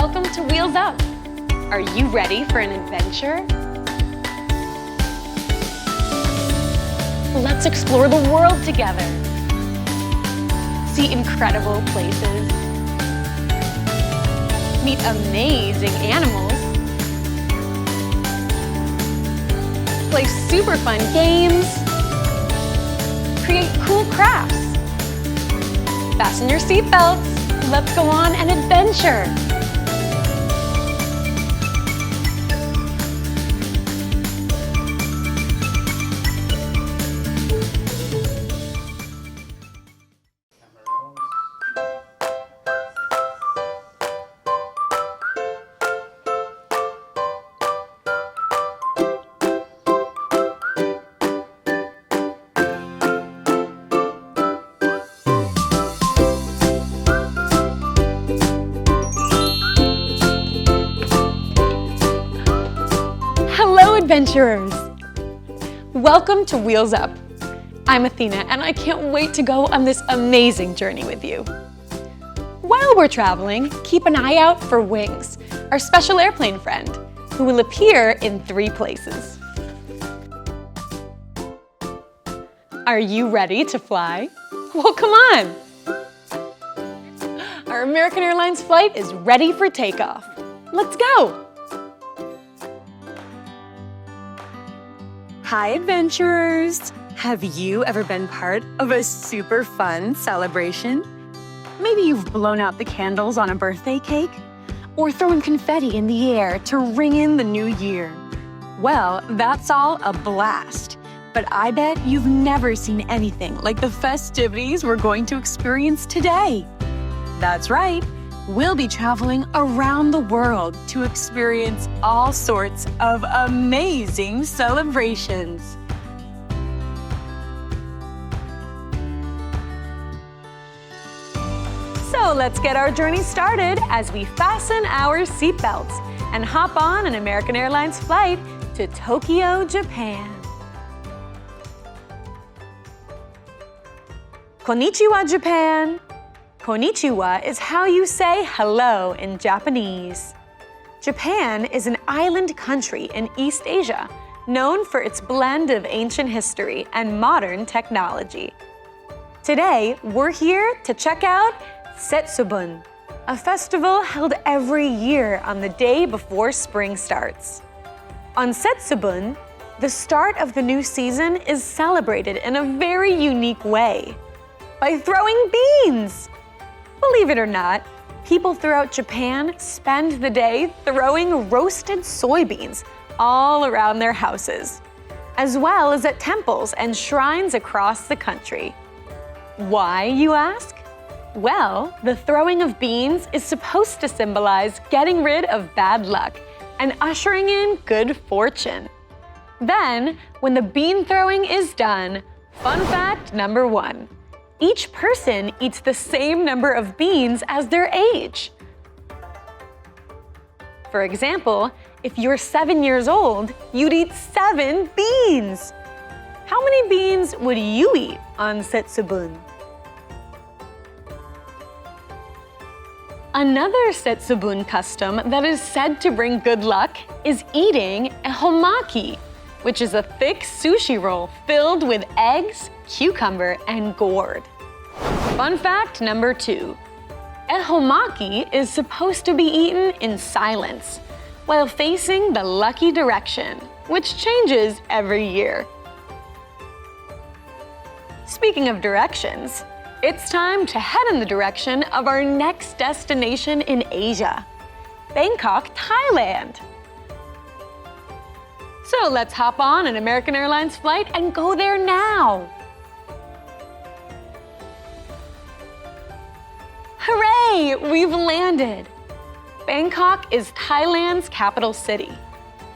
welcome to Wheels Up. Are you ready for an adventure? Let's explore the world together. See incredible places. Meet amazing animals. Play super fun games. Create cool crafts. Fasten your seatbelts. Let's go on an adventure. Adventurers! Welcome to Wheels Up. I'm Athena and I can't wait to go on this amazing journey with you. While we're traveling, keep an eye out for Wings, our special airplane friend, who will appear in 3 places. Are you ready to fly? Well, come on! Our American Airlines flight is ready for takeoff. Let's go! Hi, adventurers! Have you ever been part of a super fun celebration? Maybe you've blown out the candles on a birthday cake, or thrown confetti in the air to ring in the new year. Well, that's all a blast. But I bet you've never seen anything like the festivities we're going to experience today. That's right. We'll be traveling around the world to experience all sorts of amazing celebrations. So let's get our journey started as we fasten our seatbelts and hop on an American Airlines flight to Tokyo, Japan. Konnichiwa, Japan! Konnichiwa is how you say hello in Japanese. Japan is an island country in East Asia, known for its blend of ancient history and modern technology. Today, we're here to check out Setsubun, a festival held every year on the day before spring starts. On Setsubun, the start of the new season is celebrated in a very unique way, by throwing beans. Believe it or not, people throughout Japan spend the day throwing roasted soybeans all around their houses, as well as at temples and shrines across the country. Why, you ask? Well, the throwing of beans is supposed to symbolize getting rid of bad luck and ushering in good fortune. Then, when the bean throwing is done, fun fact number 1. Each person eats the same number of beans as their age. For example, if you're 7 years old, you'd eat 7 beans. How many beans would you eat on Setsubun? Another Setsubun custom that is said to bring good luck is eating a homaki, which is a thick sushi roll filled with eggs, cucumber, and gourd. Fun fact number 2. A homaki is supposed to be eaten in silence, while facing the lucky direction, which changes every year. Speaking of directions, it's time to head in the direction of our next destination in Asia, Bangkok, Thailand. So let's hop on an American Airlines flight and go there now. Hooray! We've landed! Bangkok is Thailand's capital city,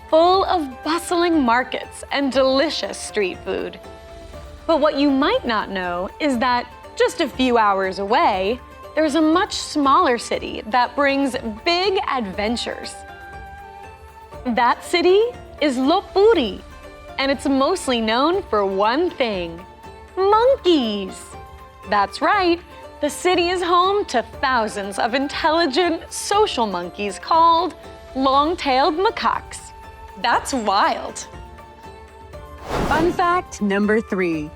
full of bustling markets and delicious street food. But what you might not know is that just a few hours away, there's a much smaller city that brings big adventures. That city is Lopburi, and it's mostly known for one thing: monkeys. That's right, The city is home to thousands of intelligent social monkeys called long-tailed macaques. That's wild. Fun fact number 3.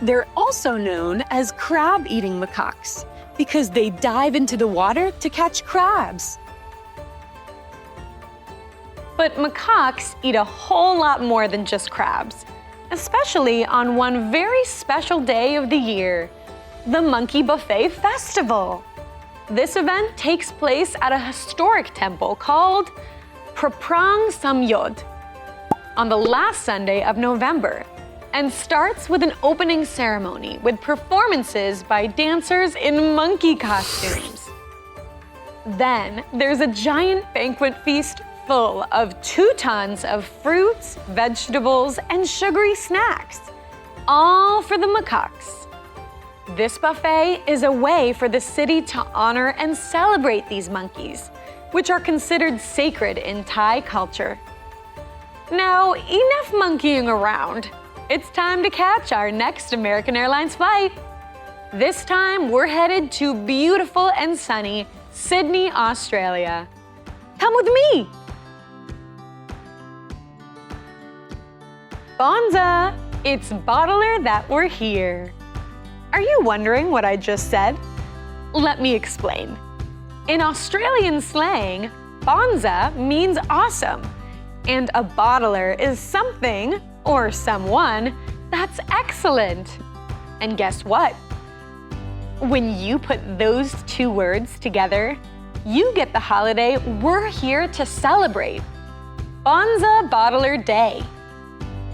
They're also known as crab-eating macaques because they dive into the water to catch crabs. But macaques eat a whole lot more than just crabs, especially on one very special day of the year, the Monkey Buffet Festival. This event takes place at a historic temple called Praprang Samyod on the last Sunday of November and starts with an opening ceremony with performances by dancers in monkey costumes. Then there's a giant banquet feast full of 2 tons of fruits, vegetables, and sugary snacks, all for the macaques. This buffet is a way for the city to honor and celebrate these monkeys, which are considered sacred in Thai culture. Now, enough monkeying around. It's time to catch our next American Airlines flight. This time, we're headed to beautiful and sunny Sydney, Australia. Come with me! Bonza, it's bottler that we're here. Are you wondering what I just said? Let me explain. In Australian slang, Bonza means awesome, and a bottler is something or someone that's excellent. And guess what? When you put those 2 words together, you get the holiday we're here to celebrate, Bonza Bottler Day.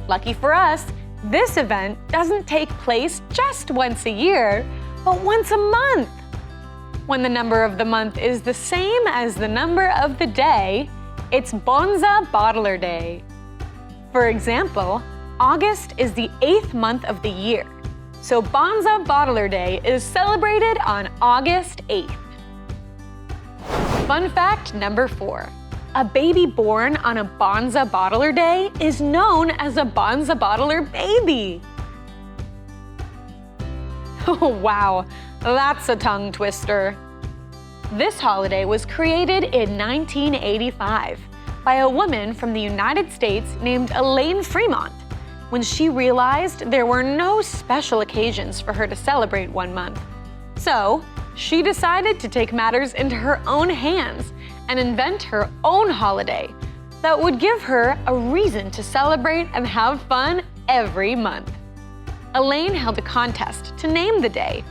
Lucky for us, this event doesn't take place just once a year, but once a month. When the number of the month is the same as the number of the day, it's Bonza Bottler Day. For example, August is the 8th month of the year, so Bonza Bottler Day is celebrated on August 8th. Fun fact number 4. A baby born on a Bonza Bottler Day is known as a Bonza Bottler baby. Oh wow, that's a tongue twister. This holiday was created in 1985 by a woman from the United States named Elaine Fremont when she realized there were no special occasions for her to celebrate one month. So, she decided to take matters into her own hands and invent her own holiday that would give her a reason to celebrate and have fun every month. Elaine held a contest to name the day,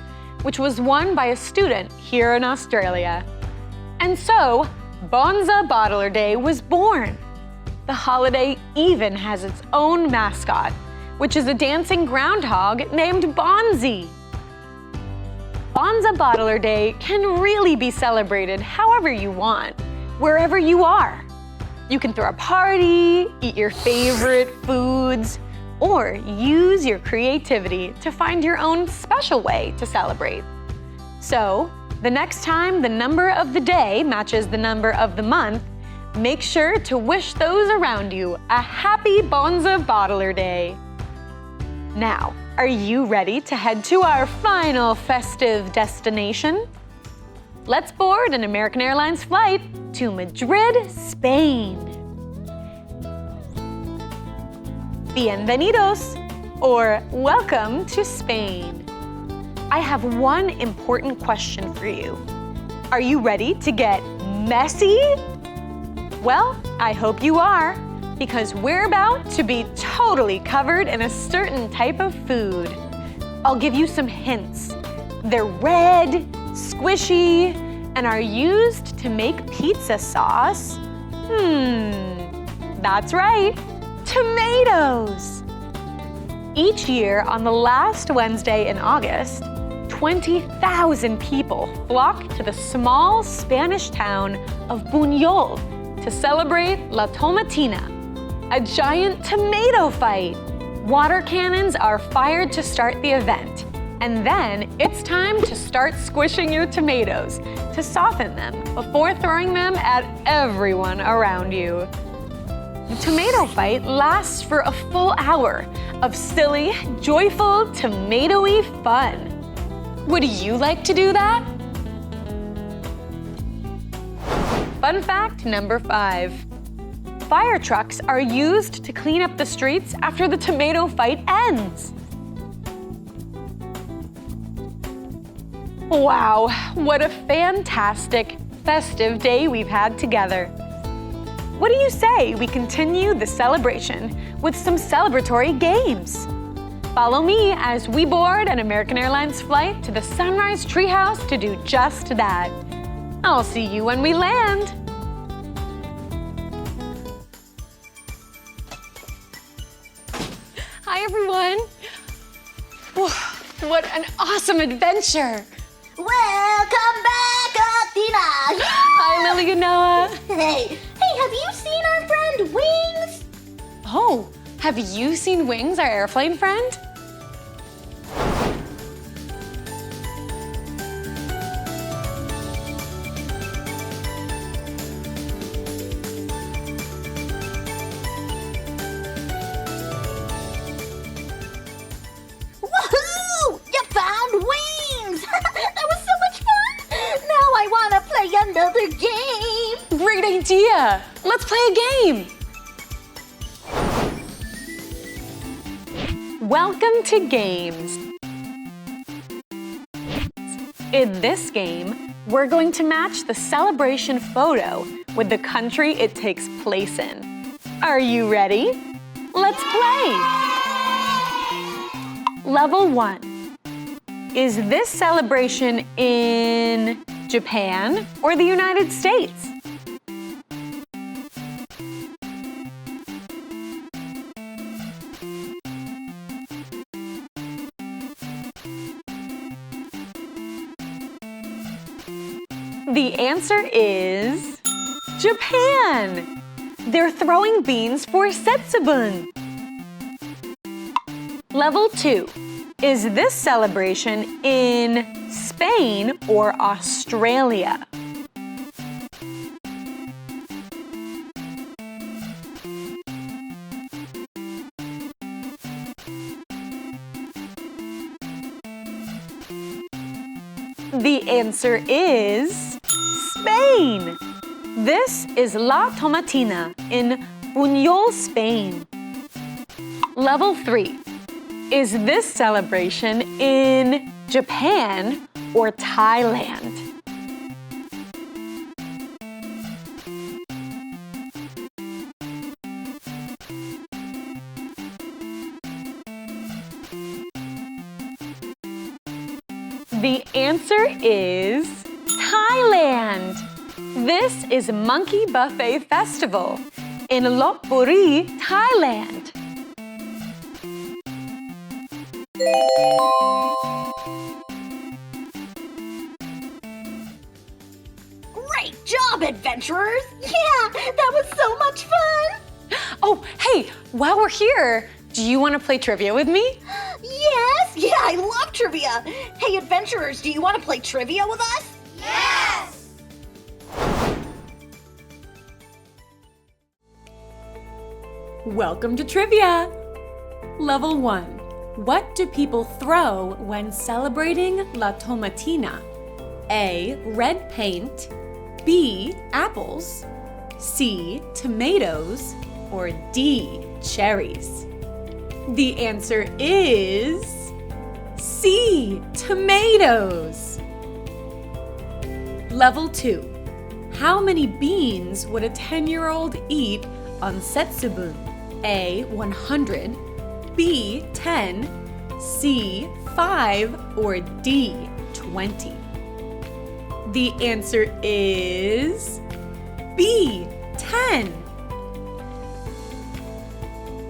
which was won by a student here in Australia. And so, Bonza Bottler Day was born. The holiday even has its own mascot, which is a dancing groundhog named Bonzi. Bonza Bottler Day can really be celebrated however you want, wherever you are. You can throw a party, eat your favorite foods, or use your creativity to find your own special way to celebrate. So, the next time the number of the day matches the number of the month, make sure to wish those around you a happy Bonza Bottler Day. Now, are you ready to head to our final festive destination? Let's board an American Airlines flight to Madrid, Spain. Bienvenidos, or welcome to Spain. I have one important question for you. Are you ready to get messy? Well, I hope you are, because we're about to be totally covered in a certain type of food. I'll give you some hints. They're red, squishy, and are used to make pizza sauce. That's right, tomatoes. Each year on the last Wednesday in August, 20,000 people flock to the small Spanish town of Buñol to celebrate La Tomatina, a giant tomato fight. Water cannons are fired to start the event, and then it's time to start squishing your tomatoes to soften them before throwing them at everyone around you. The tomato fight lasts for a full hour of silly, joyful, tomatoey fun. Would you like to do that? Fun fact number 5. Fire trucks are used to clean up the streets after the tomato fight ends. Wow, what a fantastic, festive day we've had together. What do you say we continue the celebration with some celebratory games? Follow me as we board an American Airlines flight to the Sunrise Treehouse to do just that. I'll see you when we land. Hi, everyone. What an awesome adventure. Welcome back, Athena! Hi, Lily and Noah. Hey, have you seen our friend Wings? Oh, have you seen Wings, our airplane friend? Woohoo! You found Wings! That was so much fun! Now I want to play another game! Great idea. Let's play a game. Welcome to Games. In this game, we're going to match the celebration photo with the country it takes place in. Are you ready? Let's play! Level 1. Is this celebration in Japan or the United States? The answer is Japan. They're throwing beans for Setsubun. Level 2. Is this celebration in Spain or Australia? The answer is Spain. This is La Tomatina in Buñol, Spain. Level 3. Is this celebration in Japan or Thailand? The answer is Thailand. This is Monkey Buffet Festival in Lopburi, Thailand. Great job, adventurers! Yeah, that was so much fun! Oh, hey, while we're here, do you want to play trivia with me? Yes! Yeah, I love trivia! Hey, adventurers, do you want to play trivia with us? Yes! Welcome to Trivia! Level 1. What do people throw when celebrating La Tomatina? A. Red paint. B. Apples. C. Tomatoes. Or D. Cherries. The answer is C. Tomatoes. Level 2. How many beans would a 10-year-old eat on Setsubun? A. 100. B. 10. C. 5. Or D. 20. The answer is B. 10.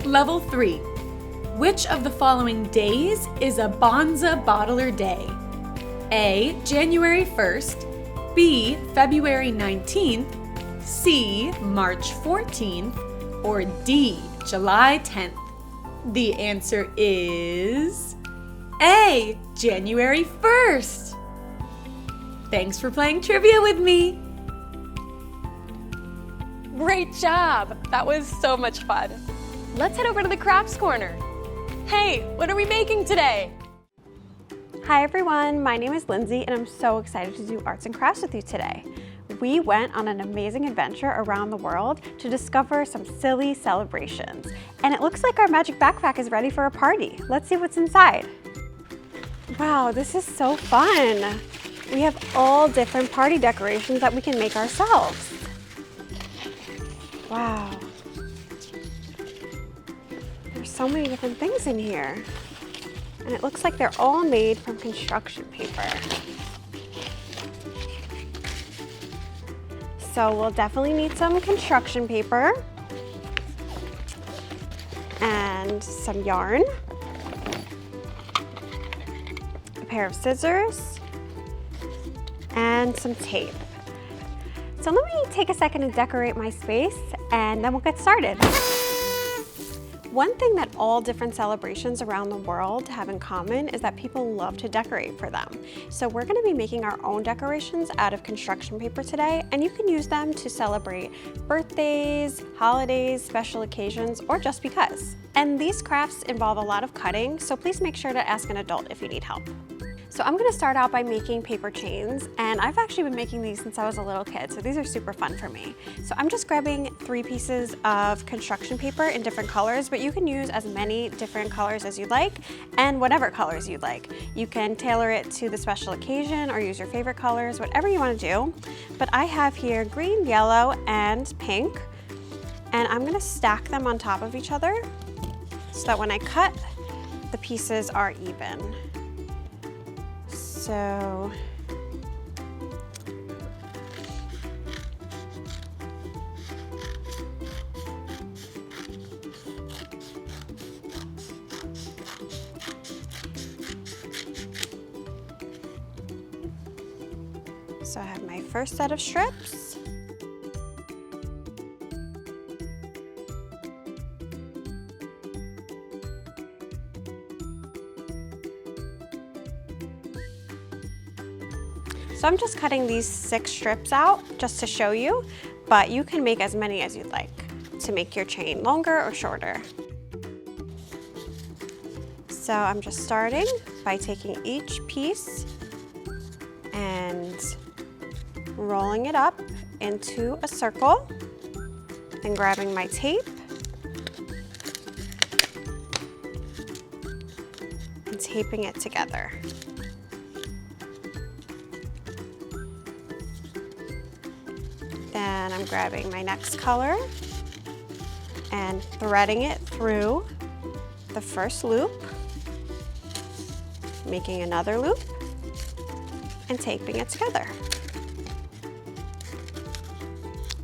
Level 3. Which of the following days is a Bonza Bottler Day? A. January 1st. B. February 19th. C. March 14th. Or D. July 10th. The answer is A. January 1st. Thanks for playing trivia with me. Great job! That was so much fun. Let's head over to the crafts corner. Hey, what are we making today? Hi everyone, my name is Lindsay and I'm so excited to do arts and crafts with you today. We went on an amazing adventure around the world to discover some silly celebrations. And it looks like our magic backpack is ready for a party. Let's see what's inside. Wow, this is so fun. We have all different party decorations that we can make ourselves. Wow. There's so many different things in here. And it looks like they're all made from construction paper. So we'll definitely need some construction paper and some yarn, a pair of scissors, and some tape. So let me take a second to decorate my space and then we'll get started. One thing that all different celebrations around the world have in common is that people love to decorate for them. So we're going to be making our own decorations out of construction paper today, and you can use them to celebrate birthdays, holidays, special occasions, or just because. And these crafts involve a lot of cutting, so please make sure to ask an adult if you need help. So I'm going to start out by making paper chains, and I've actually been making these since I was a little kid, so these are super fun for me. So I'm just grabbing 3 pieces of construction paper in different colors, but you can use as many different colors as you'd like, and whatever colors you'd like. You can tailor it to the special occasion or use your favorite colors, whatever you want to do. But I have here green, yellow, and pink, and I'm going to stack them on top of each other so that when I cut, the pieces are even. So I have my first set of strips. So I'm just cutting these 6 strips out just to show you, but you can make as many as you'd like to make your chain longer or shorter. So I'm just starting by taking each piece and rolling it up into a circle, then grabbing my tape and taping it together. Then I'm grabbing my next color and threading it through the first loop, making another loop, and taping it together.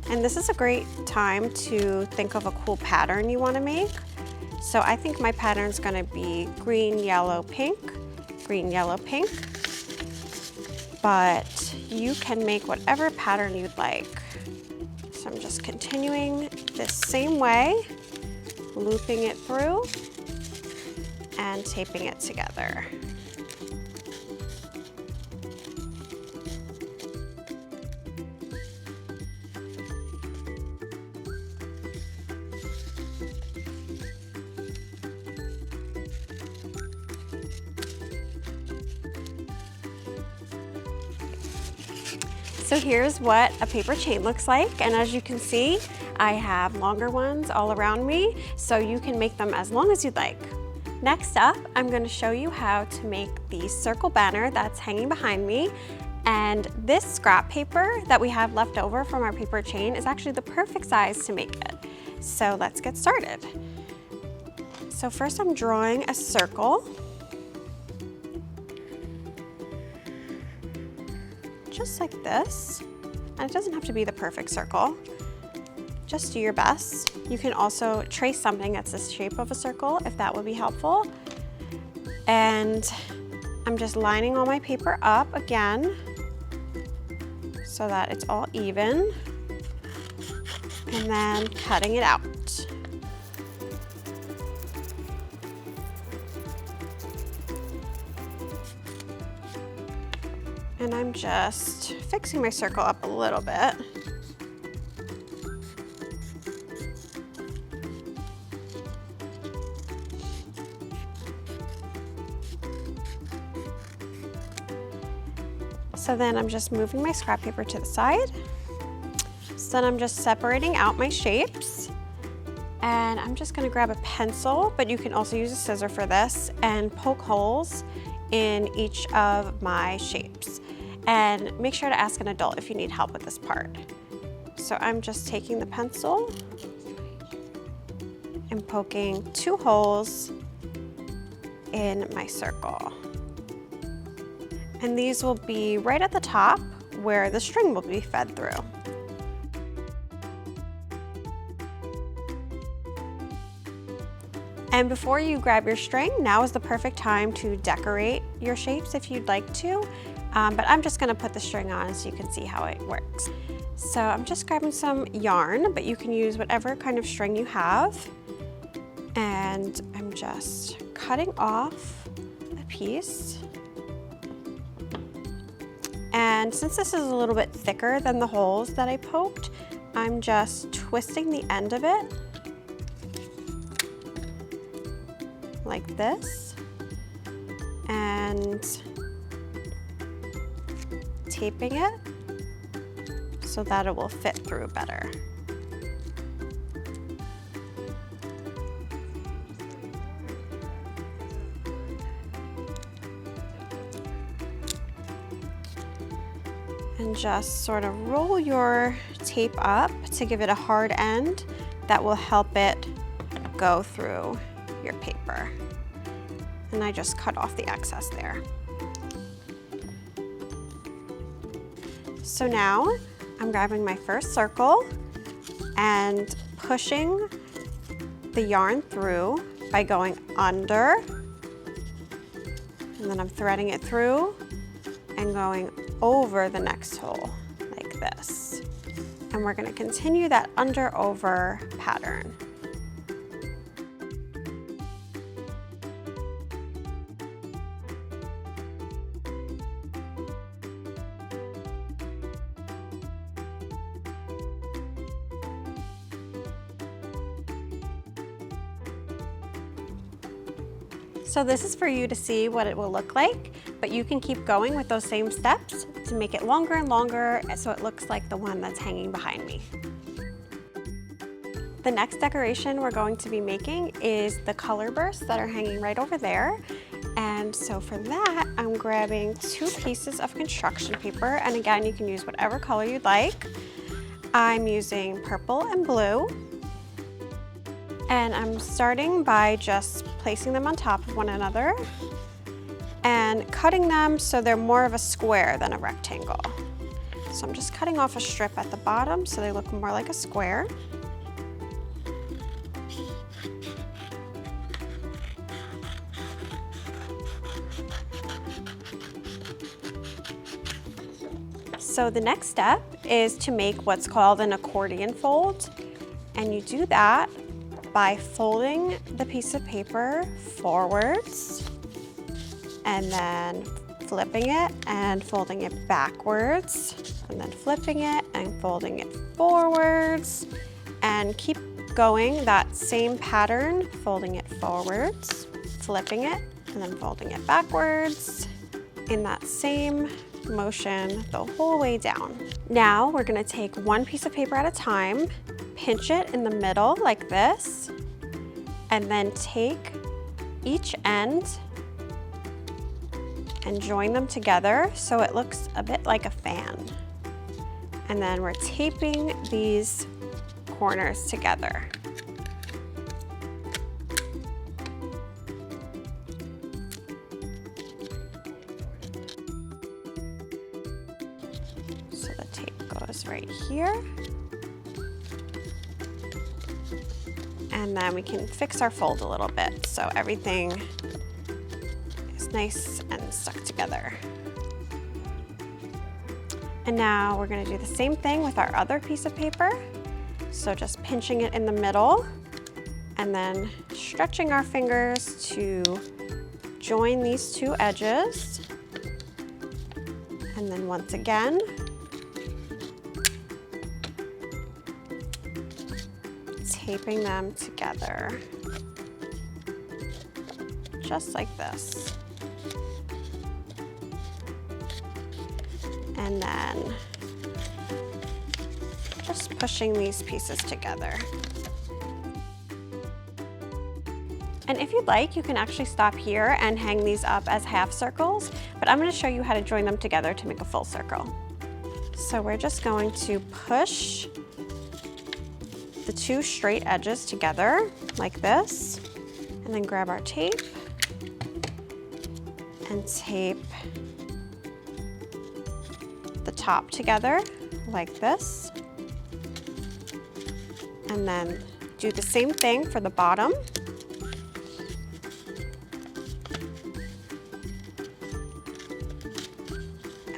And this is a great time to think of a cool pattern you want to make. So I think my pattern is going to be green, yellow, pink, green, yellow, pink. But you can make whatever pattern you'd like. So I'm just continuing this same way, looping it through and taping it together. So here's what a paper chain looks like, and as you can see, I have longer ones all around me, so you can make them as long as you'd like. Next up, I'm going to show you how to make the circle banner that's hanging behind me, and this scrap paper that we have left over from our paper chain is actually the perfect size to make it. So let's get started. So first I'm drawing a circle. Just like this, and it doesn't have to be the perfect circle. Just do your best. You can also trace something that's the shape of a circle if that would be helpful. And I'm just lining all my paper up again so that it's all even, and then cutting it out. And I'm just fixing my circle up a little bit. So then I'm just moving my scrap paper to the side. So then I'm just separating out my shapes. And I'm just gonna grab a pencil, but you can also use a scissor for this, and poke holes in each of my shapes. And make sure to ask an adult if you need help with this part. So I'm just taking the pencil and poking 2 holes in my circle. And these will be right at the top where the string will be fed through. And before you grab your string, now is the perfect time to decorate your shapes if you'd like to. But I'm just gonna put the string on so you can see how it works. So I'm just grabbing some yarn, but you can use whatever kind of string you have. And I'm just cutting off a piece. And since this is a little bit thicker than the holes that I poked, I'm just twisting the end of it like this, and taping it so that it will fit through better. And just sort of roll your tape up to give it a hard end that will help it go through your paper. And I just cut off the excess there. So now I'm grabbing my first circle and pushing the yarn through by going under, and then I'm threading it through and going over the next hole like this. And we're going to continue that under-over pattern. So this is for you to see what it will look like, but you can keep going with those same steps to make it longer and longer so it looks like the one that's hanging behind me. The next decoration we're going to be making is the color bursts that are hanging right over there. And so for that, I'm grabbing 2 pieces of construction paper, and again, you can use whatever color you'd like. I'm using purple and blue. And I'm starting by just placing them on top of one another and cutting them so they're more of a square than a rectangle. So I'm just cutting off a strip at the bottom so they look more like a square. So the next step is to make what's called an accordion fold, and you do that by folding the piece of paper forwards and then flipping it and folding it backwards, and then flipping it and folding it forwards, and keep going that same pattern, folding it forwards, flipping it, and then folding it backwards in that same motion the whole way down. Now we're gonna take one piece of paper at a time, pinch it in the middle like this, and then take each end and join them together so it looks a bit like a fan. And then we're taping these corners together. So the tape goes right here. And then we can fix our fold a little bit so everything is nice and stuck together. And now we're going to do the same thing with our other piece of paper. So just pinching it in the middle and then stretching our fingers to join these 2 edges. And then once again, taping them together, just like this. And then just pushing these pieces together. And if you'd like, you can actually stop here and hang these up as half circles, but I'm going to show you how to join them together to make a full circle. So we're just going to push the two straight edges together like this, and then grab our tape and tape the top together like this, and then do the same thing for the bottom.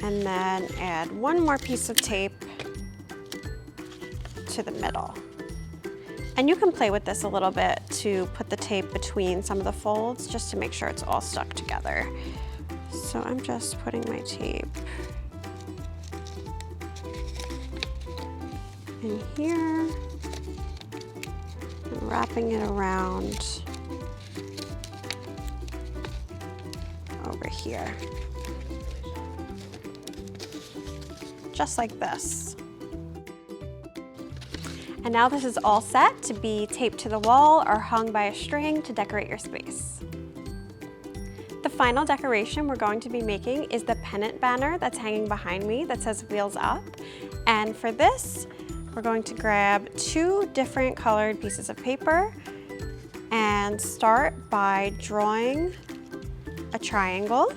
And then add one more piece of tape to the middle. And you can play with this a little bit to put the tape between some of the folds just to make sure it's all stuck together. So I'm just putting my tape in here and wrapping it around over here. Just like this. And now this is all set to be taped to the wall or hung by a string to decorate your space. The final decoration we're going to be making is the pennant banner that's hanging behind me that says Wheels Up. And for this, we're going to grab two different colored pieces of paper and start by drawing a triangle.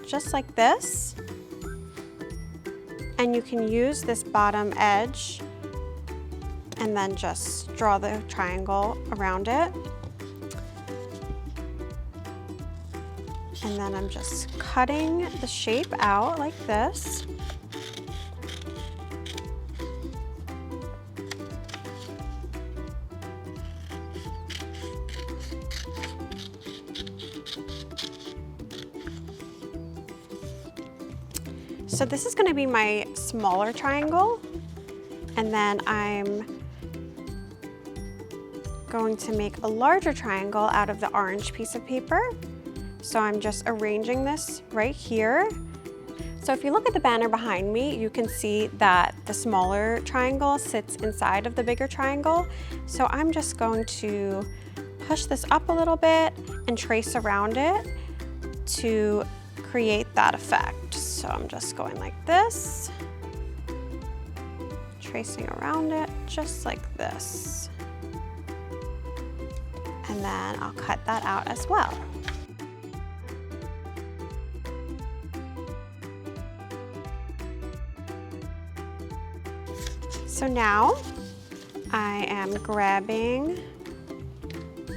Just like this. And you can use this bottom edge and then just draw the triangle around it. And then I'm just cutting the shape out like this. So this is going to be my smaller triangle, and then I'm going to make a larger triangle out of the orange piece of paper. So I'm just arranging this right here. So if you look at the banner behind me, you can see that the smaller triangle sits inside of the bigger triangle. So I'm just going to push this up a little bit and trace around it to create that effect. So I'm just going like this, tracing around it just like this. And then I'll cut that out as well. So now I am grabbing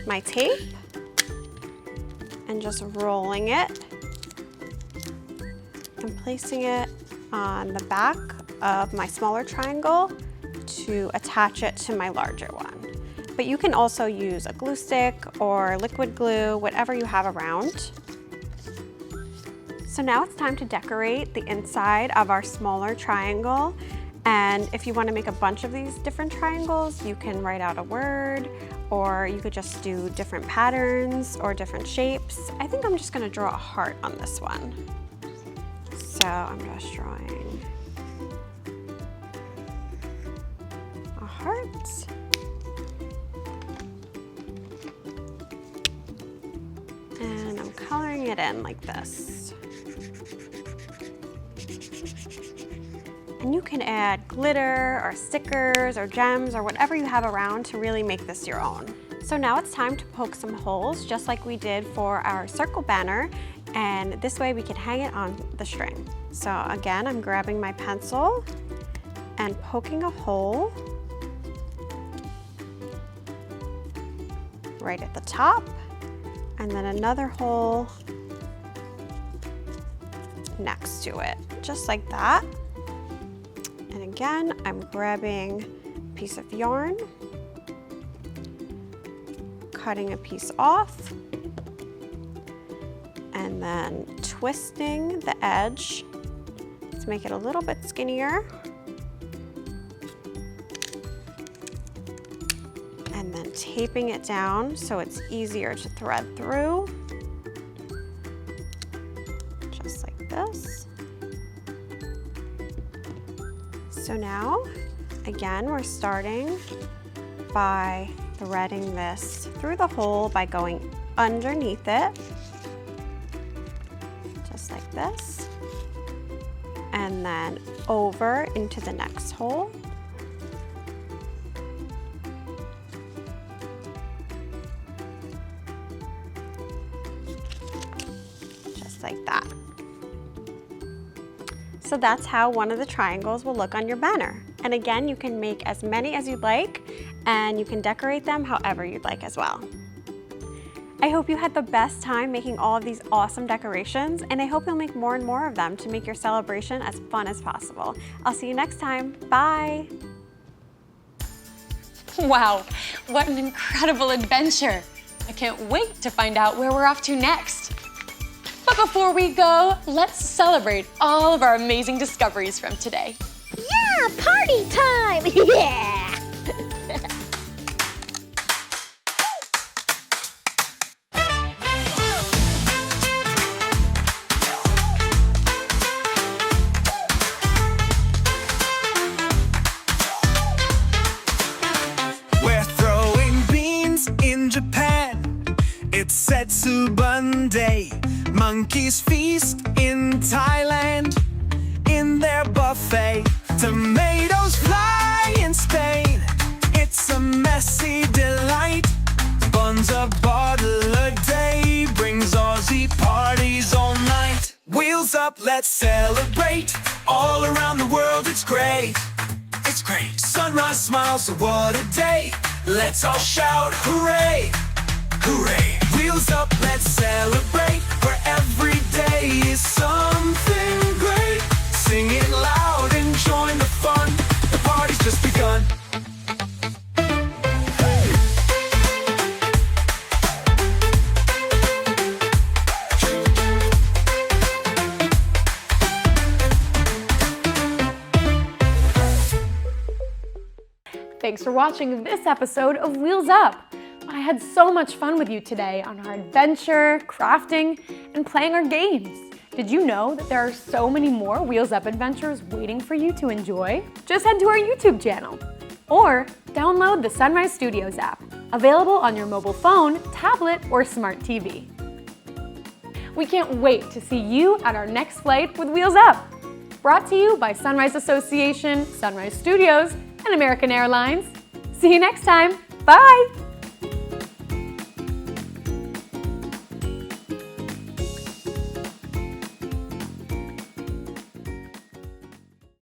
my tape and just rolling it and placing it on the back of my smaller triangle to attach it to my larger one. But you can also use a glue stick or liquid glue, whatever you have around. So now it's time to decorate the inside of our smaller triangle. And if you want to make a bunch of these different triangles, you can write out a word, or you could just do different patterns or different shapes. I think I'm just going to draw a heart on this one. So I'm just drawing a heart. And I'm coloring it in like this. And you can add glitter or stickers or gems or whatever you have around to really make this your own. So now it's time to poke some holes just like we did for our circle banner, and this way we can hang it on the string. So again, I'm grabbing my pencil and poking a hole right at the top, and then another hole next to it, just like that. And again, I'm grabbing a piece of yarn, cutting a piece off, and then twisting the edge to make it a little bit skinnier. And then taping it down so it's easier to thread through. this. So now, again, we're starting by threading this through the hole by going underneath it, just like this, and then over into the next hole. Just like that. So that's how one of the triangles will look on your banner. And again, you can make as many as you'd like, and you can decorate them however you'd like as well. I hope you had the best time making all of these awesome decorations, and I hope you'll make more and more of them to make your celebration as fun as possible. I'll see you next time. Bye! Wow, what an incredible adventure. I can't wait to find out where we're off to next. But before we go, let's celebrate all of our amazing discoveries from today. Yeah, party time! Yeah! We're throwing beans in Japan. It's Setsubun Day. Monkeys feast in Thailand. In their buffet, tomatoes fly in Spain. It's a messy delight. Bonza bottle a day brings Aussie parties all night. Wheels up, let's celebrate. All around the world, it's great. It's great. Sunrise smiles, so what a day. Let's all shout hooray, hooray. Wheels up, let's celebrate. For every day is something great. Sing it loud and join the fun. The party's just begun. Thanks for watching this episode of Wheels Up. I had so much fun with you today on our adventure, crafting, and playing our games. Did you know that there are so many more Wheels Up adventures waiting for you to enjoy? Just head to our YouTube channel or download the Sunrise Studios app, available on your mobile phone, tablet, or smart TV. We can't wait to see you at our next flight with Wheels Up. Brought to you by Sunrise Association, Sunrise Studios, and American Airlines. See you next time. Bye!